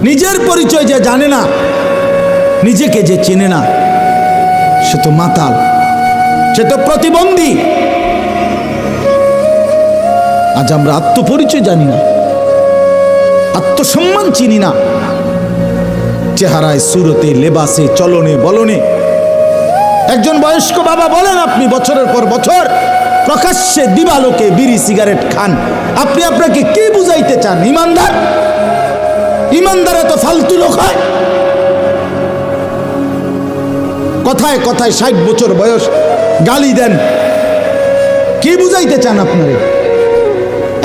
নিজের পরিচয় যে জানে না, নিজেকে যে চেনে না, সে তো মাতাল, সে তো প্রতিবন্ধী। আজ আমরা আত্মপরিচয় জানি না, আত্মসম্মান চিনি না। চেহারায়, সুরতে, লেবাসে, চলনে বলনে। একজন বয়স্ক বাবা বলেন, আপনি বছরের পর বছর প্রকাশ্যে দিবালোকে বিড়ি সিগারেট খান, আপনি আপনাকে কি বুঝাইতে চান? ইমানদার? ইমানদার এত ফালতু লোক হয়? কথায় কথায় 60 বছর বয়স গালি দেন, কি বুঝাইতে চান আপনারে?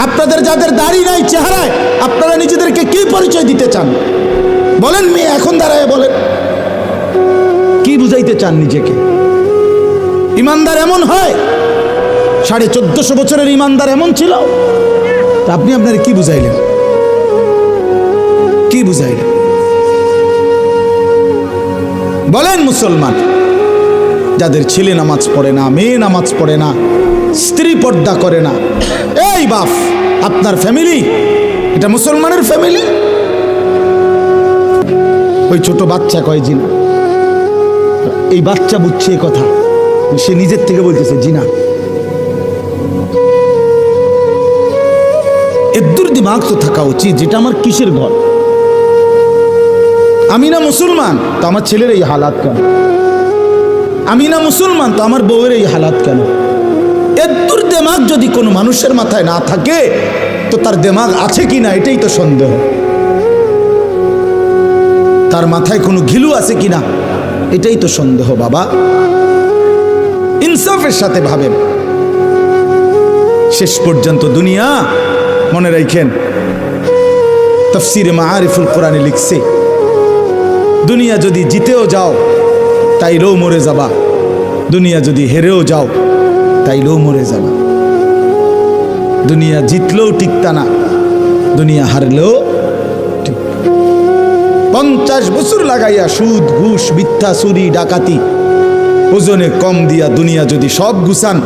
আপনাদের যাদের দাড়ি নাই চেহারায়, আপনারা নিজেদেরকে কি পরিচয় দিতে চান? বলেন মেয়ে, এখন দাঁড়ায় বলেন, কি বুঝাইতে চান নিজেকে? ইমানদার এমন হয়? 1450 বছরের ইমানদার এমন ছিল? তা আপনি আপনার কি বুঝাইলেন? কি বুঝাইলেন বলেন? মুসলমান যাদের ছেলে নামাজ পড়ে না, মেয়ে নামাজ পড়ে না, স্ত্রী পর্দা করে না, এই বাপ, আপনার ফ্যামিলি এটা মুসলমানের ফ্যামিলি? ওই ছোট বাচ্চা কয় জিনা, এই বাচ্চা বুঝছে এই কথা, সে নিজের থেকে বলতেছে জিনা। এদ্দুর দিমাগ তো থাকা উচিত, যেটা আমার কিসের ঘর? আমি না মুসলমান তো আমার ছেলের এই হালাত কেন? আমি না মুসলমান তো আমার বউয়ের এই হালাত কেন? এদ্দুর দিমাগ যদি কোনো মানুষের মাথায় না থাকে, তো তার দিমাগ আছে কিনা এটাই তো সন্দেহ। তার মাথায় কোনো ঘিলু আছে কিনা এটাই তো সন্দেহ। বাবা, ইনসাফের সাথে ভাবেন। শেষ পর্যন্ত দুনিয়া, মনে রাখেন, তাফসীরে মাআরিফুল কোরআনে লিখছে, দুনিয়া যদি জিতেও যাও তাইলেও মরে যাবা, দুনিয়া যদি হেরেও যাও তাইলেও মরে যাবা। দুনিয়া জিতলেও টিকতা না, দুনিয়া হারলেও ঠিক। 50 বছর লাগাইয়া সুদ, ঘুষ, মিথ্যা, চুরি, ডাকাতি, ওজনে কম দিয়া দুনিয়া যদি সব গুছান,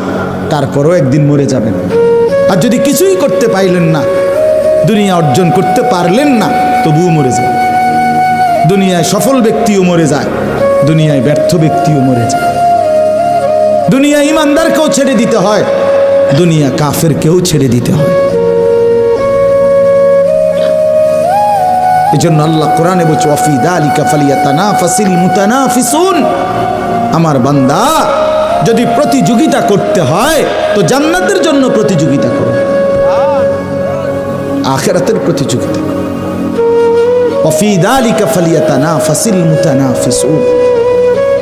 তারপরও একদিন মরে যাবেন। আর যদি কিছুই করতে পাইলেন না, দুনিয়া অর্জন করতে পারলেন না, তবুও মরে যাবেন। দুনিয়ায় সফল ব্যক্তিও মরে যায়, দুনিয়ায় ব্যর্থ ব্যক্তিও মরে যায়। দুনিয়া ইমানদারকেও ছেড়ে দিতে হয়, দুনিয়া কাফেরকেও ছেড়ে দিতে হয়। এজন্য আল্লাহ কোরআনে বলছে, ওয়াফি যালিকা ফালিয়াতানাফাসিল মুতানাফিসুন। আমার বান্দা, যদি প্রতিযোগিতা করতে হয় তো জান্নাতের জন্য প্রতিযোগিতা করো, আখিরাতের প্রতিযোগিতা করো। ওয়াফি যালিকা ফালিয়াতানাফাসিল মুতানাফিসুন।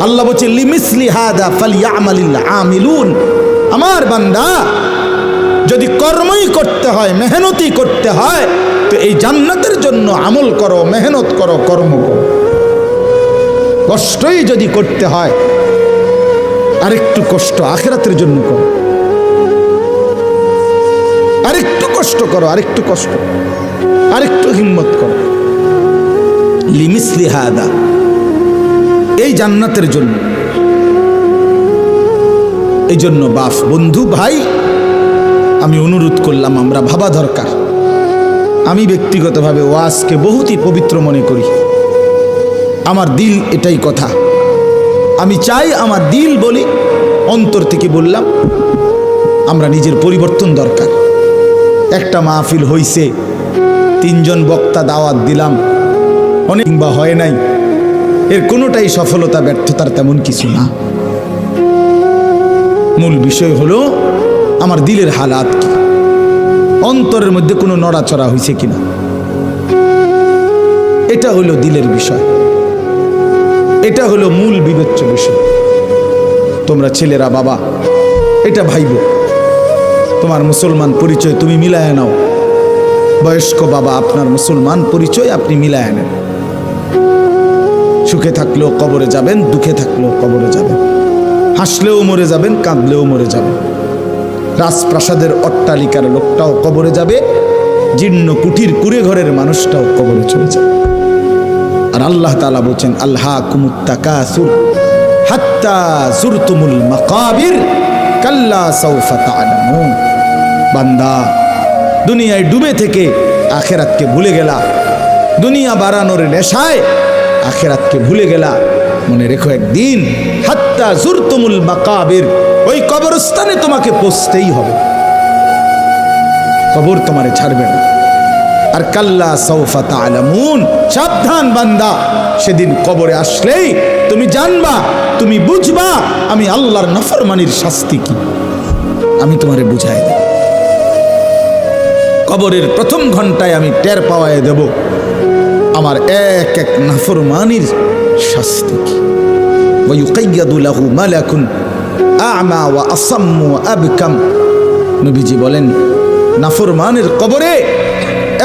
আল্লাহ বলছে, লিমিসলি হাদা ফালিয়ামালিল আমিলুন। আমার বান্দা, যদি কর্মই করতে হয়, মেহনতই করতে হয়, তো এই জান্নাতের জন্য আমল করো, মেহনত করো, কর্ম করো। কষ্টই যদি করতে হয়, আরেকটু কষ্ট আখিরাতের জন্য করো, আরেকটু কষ্ট করো, আরেকটু কষ্ট, আরেকটু হিম্মত করো। লিমিসলি হাদা, এই জান্নাতের জন্য। এই জন্য বাপ, বন্ধু, ভাই, আমি অনুরোধ করলাম, আমরা ভাবা দরকার। আমি ব্যক্তিগতভাবে ওয়াজকে বহুতই পবিত্র মনে করি। আমার দিল এটাই কথা, আমি চাই আমার দিল বলি, অন্তর থেকে বললাম, আমরা নিজের পরিবর্তন দরকার। একটা মাহফিল হইছে, 3 জন বক্তা দাওয়াত দিলাম, অনেক বা হয় নাই, এর কোনোটাই সফলতা ব্যর্থতার তেমন কিছু না। মূল বিষয় হলো আমার দিলের হালাত কি, অন্তরের মধ্যে কোনো নড়াচড়া হয়েছে কিনা, এটা হলো দিলের বিষয়, এটা হলো মূল বিবেচ্য বিষয়। তোমরা ছেলেরা, বাবা, এটা ভাইব, তোমার মুসলমান পরিচয় তুমি মিলায় নাও। বয়স্ক বাবা, আপনার মুসলমান পরিচয় আপনি মিলায় নেন। সুখে থাকলেও কবরে যাবেন, দুঃখে থাকলেও কবরে যাবেন, হাসলেও মরে যাবেন, কাঁদলেও মরে যাবেন। রাজপ্রাসাদের অট্টালিকার লোকটাও কবরে যাবে, জীর্ণ কুঠির কুড়ে ঘরের মানুষটাও কবরে চলে যাবে। আর আল্লাহ তাআলা বলছেন, আলহাকুমুত তাকাসুর হাত্তা যুরতুমুল মাকাবির কাল্লা সাউফা তা'লামুন। বান্দা, দুনিয়ায় ডুবে থেকে আখিরাতকে ভুলে গেলা, দুনিয়া বাড়ানোর নেশায় আখিরাতকে ভুলে গেলা। মনে রেখো একদিন হাত্তা জুরতুমুল মাকাবির, ওই কবরস্থানে তোমাকে পৌঁছতেই হবে, কবর তোমারে ছাড়বে না। আর কাল্লা সাউফা তা'লামুন, সাবধান বান্দা, সেদিন কবরে আসলেই তুমি জানবা, তুমি বুঝবা আমি আল্লাহর নাফরমানির শাস্তি কি, আমি তোমারে বুঝাই দেব। কবরের প্রথম ঘন্টায় আমি টের পাওয়ায় দেব আমার এক এক নাফরমানির শাস্তি কি। ওয়া ইউকাইয়াদু লাহু মালাকুন আ'মা ওয়া আসাম্মু ওয়া আবকাম, নবীজি বলেন নাফরমানের কবরে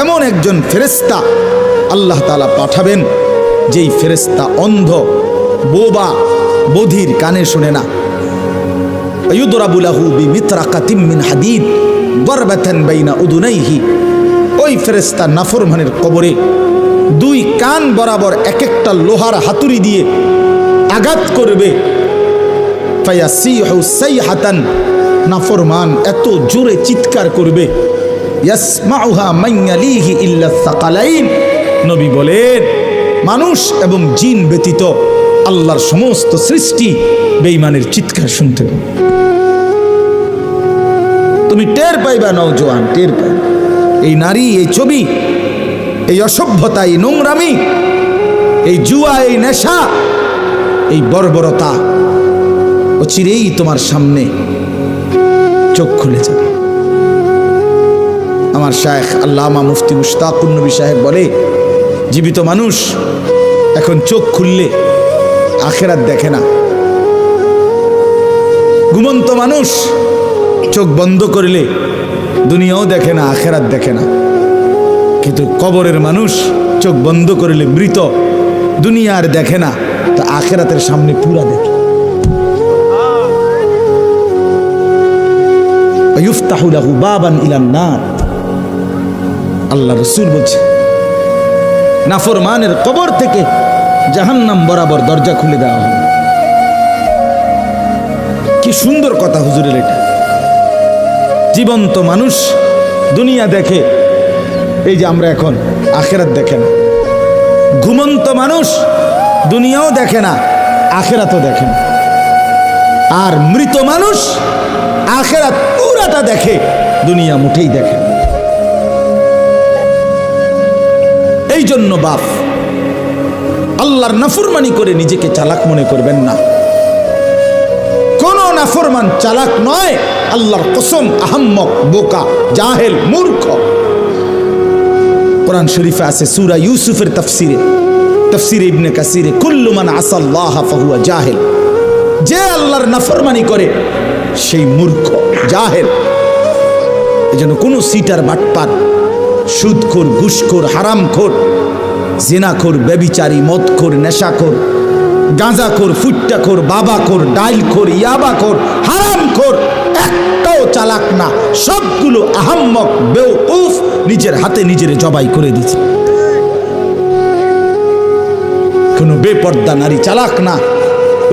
এমন একজন ফেরেশতা আল্লাহ তাআলা পাঠাবেন, যেই ফেরেশতা অন্ধ, বোবা, বধির, কানে শুনে না। ইউদরাবু লাহু বিমিতরাকাতিম মিন হাদিদ দারবাতান বাইনা উদুনাইহি, ওই ফেরেশতা নাফরমানের কবরে দুই কান বরাবর এক একটা লোহার হাতুড়ি দিয়ে আঘাত করবে। ফায়াসিহু সাইহাতান, নাফরমান এত জোরে চিৎকার করবে, ইয়াসমাউহা মান ইয়ালিহি ইল্লা সাকালাইন, নবী বলেন মানুষ এবং জিন ব্যতীত আল্লাহর সমস্ত সৃষ্টি বেঈমানের চিৎকার শুনতে পাবে। তুমি টের পাইবা নওজোয়ান, টের পাইবা এই নারী, এই ছবি, এই অসভ্যতা, এই নোংরামি, এই জুয়া, এই নেশা, এই বর্বরতা অচিরেই তোমার সামনে চোখ খুলে যাবে। আমার শায়েখ আল্লামা মুফতি মুশতাকুন নবী সাহেব বলে, জীবিত মানুষ এখন চোখ খুললে আখিরাত দেখে না, ঘুমন্ত মানুষ চোখ বন্ধ করলে দুনিয়াও দেখে না, আখিরাত দেখে না। কিন্তু কবরের মানুষ চোখ বন্ধ করলে মৃত, দুনিয়া আর দেখে না, তা আখিরাতের সামনে পুরা দেখে। ইফতাহু লাহু বাবান ইলান নার, আল্লাহ রাসূল বলছে নাফরমানের কবর থেকে জাহান্নাম বরাবর দরজা খুলে দেওয়া হবে। কি সুন্দর কথা হুজুরের এটা। জীবন্ত মানুষ দুনিয়া দেখে, এই যে আমরা এখন, আখিরাত দেখে না। ঘুমন্ত মানুষ দুনিয়াও দেখে না, আখিরাতও দেখে না। আর মৃত মানুষ আখিরাত পুরাটা দেখে, দুনিয়া মুঠেই দেখে না। এই জন্য বাপ, আল্লাহর নাফরমানি করে নিজেকে চালাক মনে করবেন না। কোন নাফরমান চালাক নয়, আল্লাহর কসম, আহাম্মক, বোকা, জাহেল, মূর্খ। কোরআন শরীফে আছে সূরা ইউসুফের তাফসিরে ইবনে কাসিরে, কুল্লু মান আসাল্লাহ ফাহুয়া জাহিল, যে আল্লাহর নাফরমানি করে সেই মূর্খ, জাহেল। এজন্য কোনো সিটার, বাটপার, সুদখোর, ঘুষখোর, হারামখোর, জিনাখোর, ব্যভিচারী, মদখোর, নেশাখোর, গাঁজাখোর, ফুট্টাখোর, বাবাখোর, ডাইলখোর, ইয়াবাখোর, হারামখোর একটাও চালাক না, সবগুলো আহাম্মক, বেওকুফ, নিজের হাতে নিজের জবাই করে দিচ্ছে। কোনো বেপর্দা নারী চালাক না,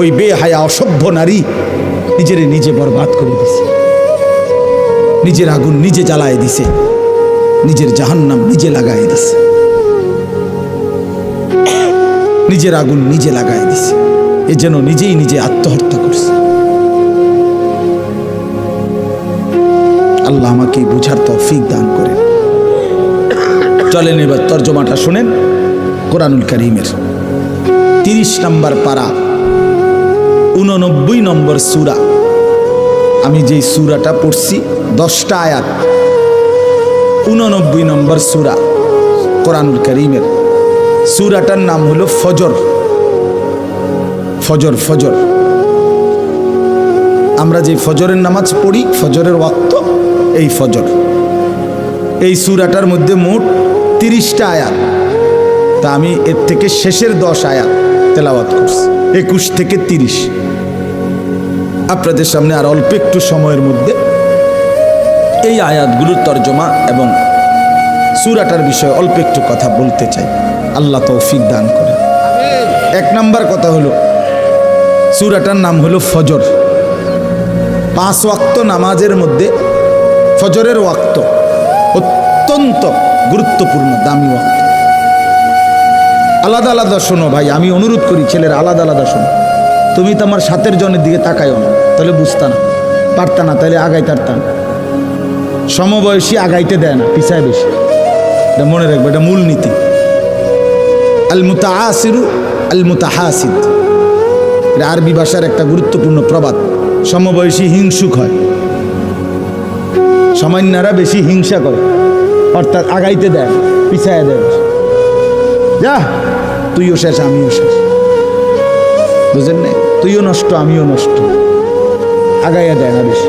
ওই বেহায়া অসভ্য নারী নিজের নিজে বরবাদ করে দিছে, নিজের আগুন নিজে জ্বালায় দিছে, নিজের জাহান্নাম নিজে লাগায় দিছে, নিজের আগুন নিজে লাগায় দিছে। এ যেন নিজেই নিজে আত্মহত্যা করছে। আল্লাহ আমাকে বুঝার তৌফিক দান করেন। চলেন এবার তর্জমাটা শুনেন কোরআনুল কারীমের 30 নম্বর পারা, 89 নম্বর সূরা। আমি যেই সূরাটা পড়ছি 10টা আয়াত, 89 নম্বর সূরা কোরআনুল কারীমের। সূরাটার নাম হলো ফজর। ফজর, ফজর, আমরা যে ফজরের নামাজ পড়ি, ফজরের ওয়াক্ত, এই ফজর। এই সূরাটার মধ্যে মোট 30টা আয়াত, তা আমি এর থেকে শেষের 10 আয়াত তেলাওয়াত করছি, 21 থেকে 30। আপনাদের সামনে আর অল্প একটু সময়ের মধ্যে এই আয়াতগুলোর তর্জমা এবং সূরাটার বিষয়ে অল্প একটু কথা বলতে চাই। আল্লাহ তৌফিক দান করেন। 1 নাম্বার কথা হলো, সূরাটার নাম হলো ফজর। 5 ওয়াক্ত নামাজের মধ্যে ফজরের ওয়াক্ত অত্যন্ত গুরুত্বপূর্ণ, দামি ওয়াক্ত। আলাদা আলাদা শোনো ভাই, আমি অনুরোধ করি ছেলেরা আলাদা আলাদা শোনো। তুমি তো আমার সাথের জনের দিকে তাকাইও না, তাহলে বুঝতা না, পারতা না, তাহলে আগাইতে পারতাম। সমবয়সী আগাইতে দেয় না, পিছায় বেশি। এটা মনে রাখবে, এটা মূল নীতি। আল মুতাআসিরু আল মুতাহাসিদ, এটা আরবি ভাষার একটা গুরুত্বপূর্ণ প্রবাদ। সমবয়সী হিংসুক হয়, সামান্যরা বেশি হিংসা করে, অর্থাৎ আগাইতে দেয়, পিছায় দেয়। যা তুইও শেষ আমিও শেষ, বুঝলেন না? তুইও নষ্ট আমিও নষ্ট, আগাইয়া দেয় না, বেশি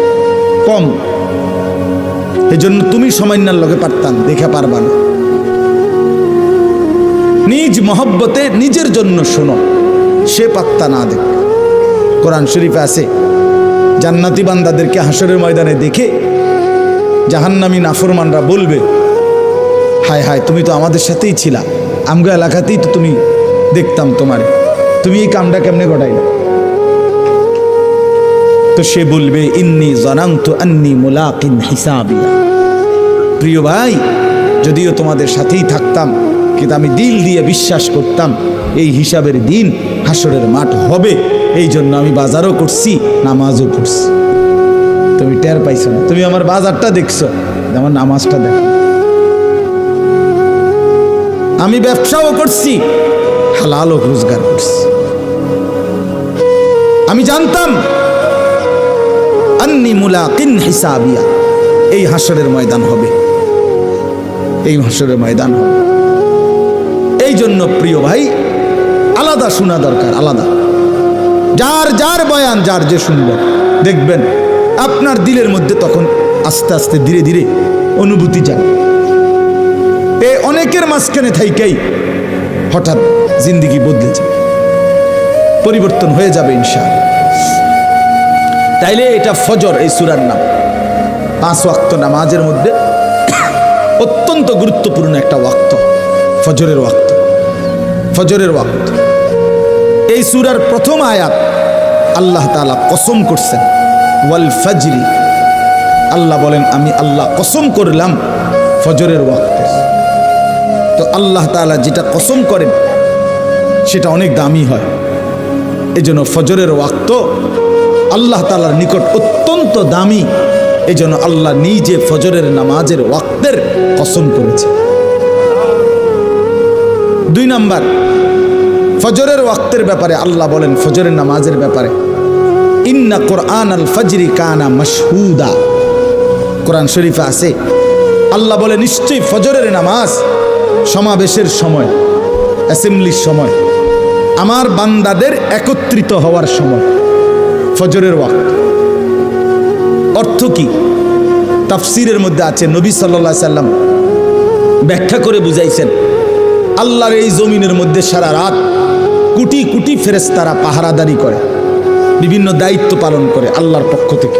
কম। এই জন্য তুমি সামান্যার লগে পারতাম, দেখে পারবা না। নিজ মহব্বতে নিজের জন্য শোনো, সে পাত্তা না দেখ। কোরআন শরীফে আছে জান্নাতি বান্দাদেরকে হাসরের ময়দানে দেখে জাহান্নামী নাফরমানরা বলবে, হায় হায়, তুমি তো আমাদের সাথেই ছিলা, আমগো এলাকাতেই তো তুমি দেখতাম তোমার, তুমি এই কামটা কেমনে ঘটাইলা? তো সে বলবে, ইন্নী জানান্তু আন্নী মুলাকিন হিসাবিয়া। প্রিয় ভাই, যদিও তোমাদের সাথেই থাকতাম, কিন্তু আমি দিল দিয়ে বিশ্বাস করতাম এই হিসাবের দিন হাসরের মাঠ হবে। এই জন্য আমি বাজারও করছি, নামাজও পড়ছি। তুমি টের পাইছো না, তুমি আমার বাজারটা দেখছো, আমার নামাজটা দেখো। আমি ব্যবসাও করছি, হালালও রোজগার করছি। আমি জানতাম আন্নী মুলাকিন হিসাবিয়া, এই হাসরের ময়দান হবে, এই হাসরের ময়দান হবে। এই জন্য প্রিয় ভাই, আলাদা শোনা দরকার, আলাদা। যার যার বয়ান যার যে শুনবেন, দেখবেন আপনার দিলের মধ্যে তখন আস্তে আস্তে ধীরে ধীরে অনুভূতি যাবে। অনেকের মাঝখানে থাইকেই হঠাৎ জিন্দিগি বদলে যাবে, পরিবর্তন হয়ে যাবে ইনশাআল্লাহ। তাইলে এটা ফজর, এই সূরার নাম। 5 ওয়াক্ত নামাজের মধ্যে অত্যন্ত গুরুত্বপূর্ণ একটা ওয়াক্ত, ফজরের ওয়াক্ত। ফজরের ওয়াক্ত, এই সূরার প্রথম আয়াত আল্লাহ তাআলা কসম করছেন, ওয়াল ফাজরি। আল্লাহ বলেন, আমি আল্লাহ কসম করলাম ফজরের ওয়াক্তে। তো আল্লাহ তাআলা যেটা কসম করেন সেটা অনেক দামি হয়। এই জন্য ফজরের ওয়াক্ত আল্লাহ তাআলার নিকট অত্যন্ত দামি। এই জন্য আল্লাহ নিজে ফজরের নামাজের ওয়াক্তের কসম করেছে। 2 নাম্বার, ফজরের ওয়াক্তের ব্যাপারে আল্লাহ বলেন, ফজরের নামাজের ব্যাপারে, ইন্না কুরআন আল ফজরি কানা মাশহুদা। কোরআন শরীফে আছে, আল্লাহ বলে, নিশ্চয়ই ফজরের নামাজ সমাবেশের সময়, অ্যাসেম্বলির সময়, আমার বান্দাদের একত্রিত হওয়ার সময় ফজরের ওয়াক্ত। অর্থ কি? তাফসীরের মধ্যে আছে, নবী সাল্লাল্লাহু আলাইহি সাল্লাম ব্যাখ্যা করে বুঝাইছেন, আল্লাহর এই জমিনের মধ্যে সারা রাত কোটি কোটি ফেরেশতারা পাহারাদারি করে, বিভিন্ন দায়িত্ব পালন করে আল্লাহর পক্ষ থেকে।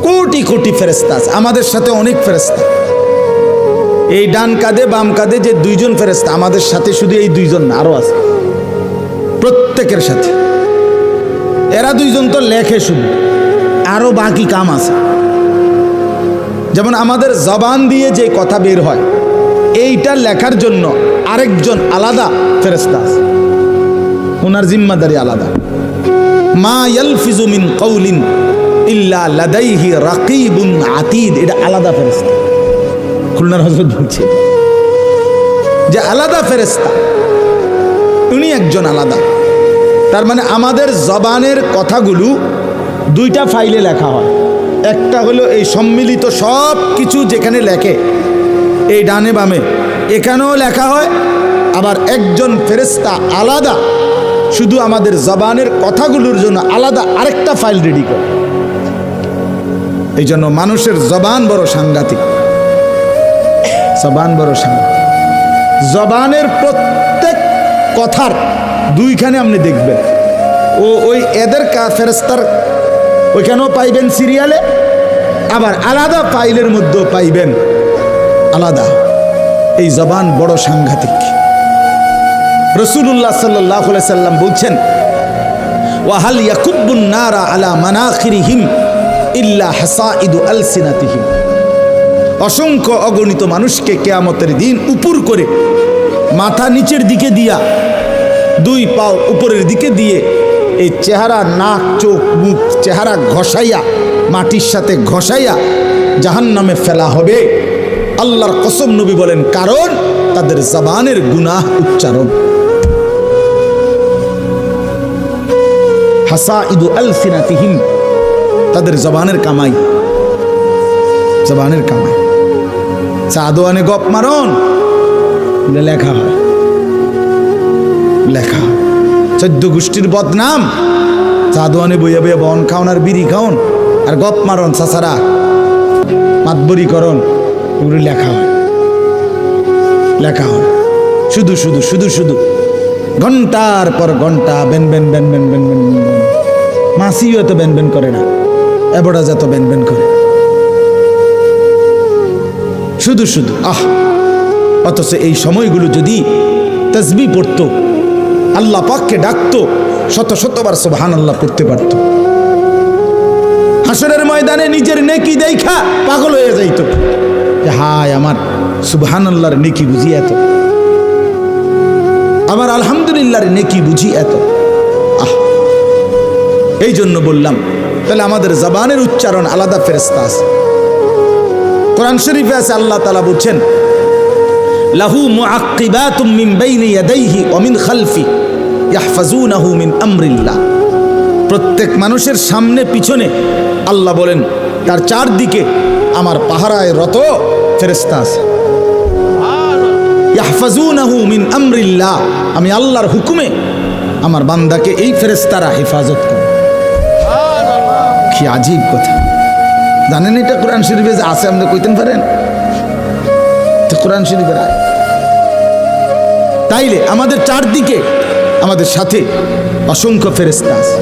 কোটি কোটি ফেরেশতা আছে, আমাদের সাথে অনেক ফেরেশতা। এই ডান কাঁধে বাম কাঁধে যে 2 জন ফেরেশতা, আমাদের সাথে শুধু এই 2 জন না, আরো আছে প্রত্যেকের সাথে। এরা 2 জন তো লেখে শুধু, আরো বাকি কাম আছে। যেমন আমাদের জবান দিয়ে যে কথা বের হয়, এইটা লেখার জন্য আরেকজন আলাদা ফেরেশতা আছে, ওনার জিম্মাদারি আলাদা। মা ইয়ালফিজু মিন কাউলিন ইল্লা লাদাইহি রাকিবুন আতীদ, এটা আলাদা ফেরেশতা। খুলনার হযরত বলছে যে আলাদা ফেরেশতা, উনি একজন আলাদা। তার মানে আমাদের জবানের কথাগুলো 2টা ফাইলে লেখা হয়। একটা হলো এই সম্মিলিত সব কিছু যেখানে লেখে, এই ডানে বামে, এখানেও লেখা হয়। আবার একজন ফেরেশতা আলাদা শুধু আমাদের জবানের কথাগুলোর জন্য আলাদা আরেকটা ফাইল রেডি করে। এই জন্য মানুষের জবান বড় সাংঘাতিক, জবান বড় সাংঘাতিক। জবানের প্রত্যেক কথার 2খানে আপনি দেখবেন, ওই এদের ফেরেশতার ওইখানেও পাইবেন সিরিয়ালে, আবার আলাদা ফাইলের মধ্যেও পাইবেন আলাদা। এই জবান বড় সাংঘাতিক। রাসূলুল্লাহ সাল্লাল্লাহু আলাইহি সাল্লাম বলছেন, ওয়া হাল ইয়াকুব্বুন নারা আলা মানাখিরিহিম ইল্লা হাসাইদু আলসিনাতিহিম। অসংখ্য অগণিত মানুষকে কিয়ামতের দিন উপর করে মাথা নিচের দিকে দিয়া, দুই পাও উপরের দিকে দিয়ে এই চেহারা, নাক, চোখ, মুখ, চেহারা ঘষাইয়া, মাটির সাথে ঘষাইয়া জাহান্নামে ফেলা হবে। আল্লাহর কসম নবী বলেন, কারণ তাদের জবানের গুনাহ উচ্চারণ। হাসাইদু আলসিনাতিহিম, তাদের জবানের কামাই, জবানের কামাই। চাদোয়ানে গপ মারন, লেখা হয়, লেখা। 14 গোষ্ঠীর বদনাম, চাদোয়ানে বইয়া বইয়া বন খাওন আর বিড়ি খাওন আর গপ মারন, চাচারা মাতবরি করন, এগুলো লেখা হয়, লেখা হয়। শুধু শুধু শুধু শুধু ঘন্টার পর ঘন্টা বেন বেন বেন বেন বেন বেন বেন। মাসিও এত বেন বেন করে না, এবড়া যত বেন বেন করে, শুধু শুধু আহ। অথচ এই সময়গুলো যদি তাসবিহ পড়তো, আল্লাহ পাককে ডাকতো, শত শতবার সুবহানাল্লাহ পড়তে পারত, হাসরের ময়দানে নিজের নেকি দেখা পাগল হয়ে যাইতো যে হায় আমার সুবহানাল্লাহর নেকি বুঝি এত, আমার আলহামদুলিল্লাহর নেকি বুঝি এত। আহ, এই জন্য বললাম, তাহলে আমাদের জবানের উচ্চারণ আলাদা ফেরেশতা আছে। কোরআন শরীফে আছে, আল্লাহ তাআলা বলছেন, লাহু মুআক্কিবাতুম মিন বাইনি ইয়াদাইহি ওয়া মিন খালফি ইয়াহফাজুনাহু মিন আমরিল্লাহ। প্রত্যেক মানুষের সামনে পিছনে আল্লাহ বলেন তার চারদিকে আমার পাহারায় রত ফেরেশতা আছে। ইয়াহফাজুনাহু মিন আমরিল্লাহ, আমি আল্লাহর হুকুমে আমার বান্দাকে এই ফেরেশতারা হেফাজত করে। কি আজীব কথা, জানেন এটা কোরআন শরীফে যে আছে, আপনি কইতেন পারেন? তো কোরআন শরীফের আয়াত। তাইলে আমাদের চারদিকে, আমাদের সাথে অসংখ্য ফেরেশতা আছে।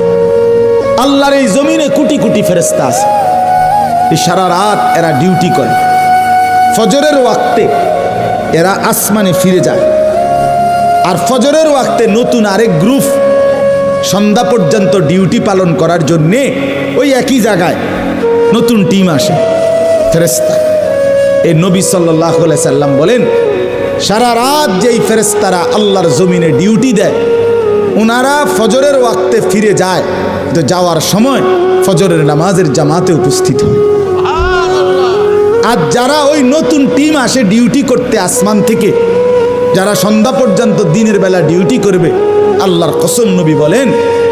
আল্লাহর এই জমিনে কোটি কোটি ফেরেশতা আছে। এই সারা রাত এরা ডিউটি করে। ফজরের ওয়াক্তে এরা আসমানে ফিরে যায়, আর ফজরের ওয়াক্তে নতুন আরেক গ্রুপ সন্ধ্যা পর্যন্ত ডিউটি পালন করার জন্যে ওই একই জায়গায় নতুন টিম আসে ফেরেশতা। এই নবী সাল্লাল্লাহু আলাইহি সাল্লাম বলেন, সারা রাত যেই ফেরেশতারা আল্লাহর জমিনে ডিউটি দেয়, ওনারা ফজরের ওয়াক্তে ফিরে যায়, তো যাওয়ার সময় ফজরের নামাজের জামাতে উপস্থিত হয়। আর যারা ওই নতুন টিম আসে ডিউটি করতে আসমান থেকে, যারা সন্ধ্যা পর্যন্ত দিনের বেলা ডিউটি করবে, আল্লাহর কসম নবী বলেন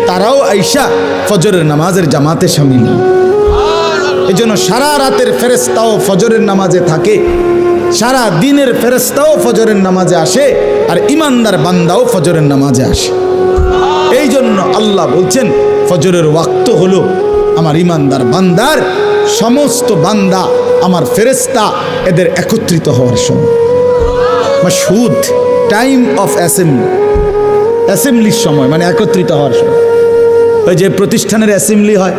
তারাও আইসা ফজরের নামাজের জামাতে শামিল হয়। এই জন্য সারা রাতের ফেরেশতাও ফজরের নামাজে থাকে, সারা দিনের ফেরেশতাও ফজরের নামাজে আসে, আর ইমানদার বান্দাও ফজরের নামাজে আসে। এই জন্য আল্লাহ বলছেন, ফজরের ওয়াক্ত হলো আমার ইমানদার বান্দার, সমস্ত বান্দা আমার ফেরেশতা এদের একত্রিত হওয়ার সময়। মাশহুদ, টাইম অফ অ্যাসেম্বলি, অ্যাসেম্বলির সময় মানে একত্রিত হওয়ার সময়। ওই যে প্রতিষ্ঠানের অ্যাসেম্বলি হয়,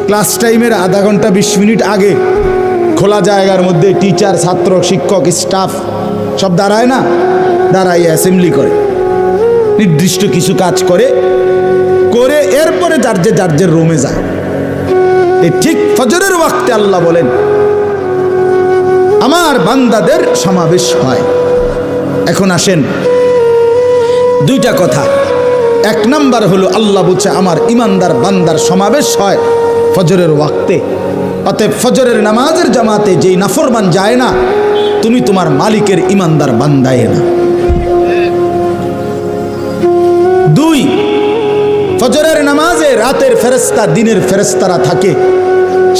ক্লাস টাইমের আধা ঘন্টা 20 মিনিট আগে খোলা জায়গার মধ্যে টিচার, ছাত্র, শিক্ষক, স্টাফ সব দাঁড়ায় না, দাঁড়াই অ্যাসেম্বলি করে, নির্দিষ্ট কিছু কাজ করে করে এরপরে যার যে রুমে যায়। এই ঠিক ফজরের ওয়াক্তে আল্লাহ বলেন আমার বান্দাদের সমাবেশ হয়। এখন আসেন, দুইটা কথা। এক নাম্বার হলো আল্লাহ বলছে আমার ইমানদার বান্দার সমাবেশ হয় ফজরের ওয়াক্তে। অতএব ফজরের নামাজের জামাতে যেই নাফরমান যায় না, তুমি তোমার মালিকের ইমানদার বান্দায় না। দুই, ফজরের নামাজে রাতের ফেরেশতা দিনের ফেরেশতারা থাকে।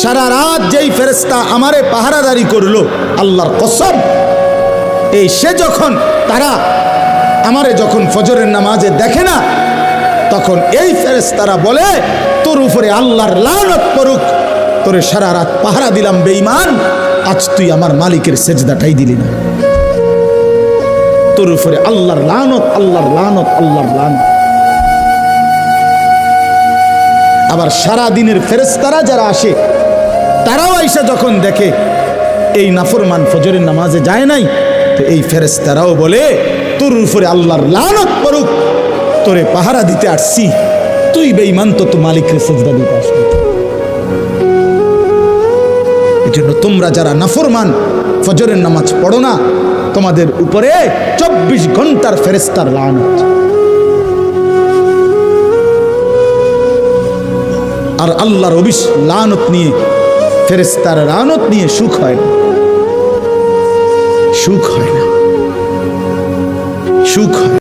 সারা রাত যেই ফেরেশতা আমারে পাহারাদারি করলো, আল্লাহর কসম, এই সে যখন তারা আমারে যখন ফজরের নামাজে দেখে না, তখন এই ফেরেশতারা বলে তোর উপরে আল্লাহর লানত পড়ুক, তোরে সারা রাত পাহারা দিলাম বেঈমান, আজ তুই আমার মালিকের সেজদাটাই দিলি না, তোর উপরে আল্লাহর লানত, আল্লাহর লানত, আল্লাহর লানত। আবার সারা দিনের ফেরেশতারা যারা আসে, তারাও আইসা যখন দেখে এই নাফরমান ফজরের নামাজে যায় নাই, তো এই ফেরেশতারাও বলে তোর উপরে আল্লাহর লানত পড়ুক, তোরে পাহারা দিতে আসছি, তুই বেঈমান, তো মালিকের সেজদা দিতে আসবি। এজন্য তোমরা যারা নাফরমান ফজরের নামাজ পড়ো না, তোমাদের উপরে 24 ঘন্টার ফেরেশতার লানত। আর আল্লাহর লানত নিয়ে, ফেরেশতার লানত নিয়ে সুখ হয় না, সুখ হয় না, সুখ হয়।